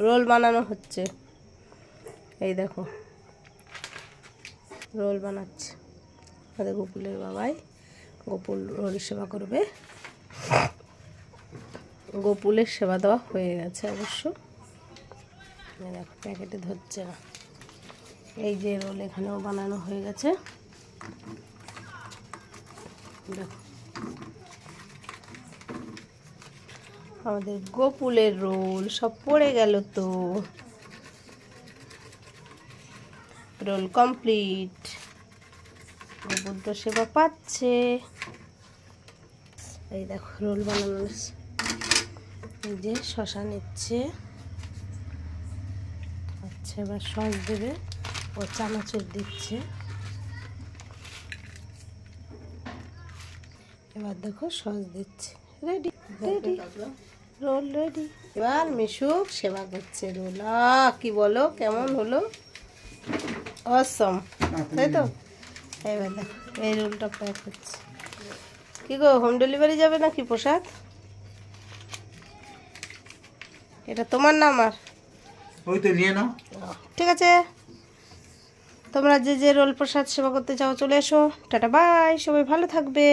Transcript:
Role বানানো হচ্ছে। এই দেখো রোল বানাচ্ছে আমাদের গোপুলের বাবাই। গোপুল রোল সেবা করবে। গোপুলের সেবা দেওয়া হয়ে গেছে অবশ্য। দেখো প্যাকেটে ধরছে না। এই যে রোল এখানেও বানানো হয়ে গেছে। দেখো আমাদের গোপুলের রোল সব পড়ে গেল তো। Role complete. গোপুল তো সেবা পাচ্ছে। এই দেখো রোল বানানো। এই যে শশা নিচ্ছে। আচ্ছা এবার সস দেবে। ও চানাচুর দিচ্ছে। এবার দেখো সস দিচ্ছে। Ready ready roll ready. এবার মিশুক সেবা করছে রোল। কি বলো কেমন হলো? অসম তাই তো। এবার দেখো এই রোলটা প্যাক হচ্ছে। কি গো হোম ডেলিভারি যাবে নাকি প্রসাদ? এটা তোমার না আমার? ওই তো নিয়ে নাও। ঠিক আছে তোমরা যে যে রোল প্রসাদ সেবা করতে চাও চলে এসো। টাটা বাই, সবাই ভালো থাকবে।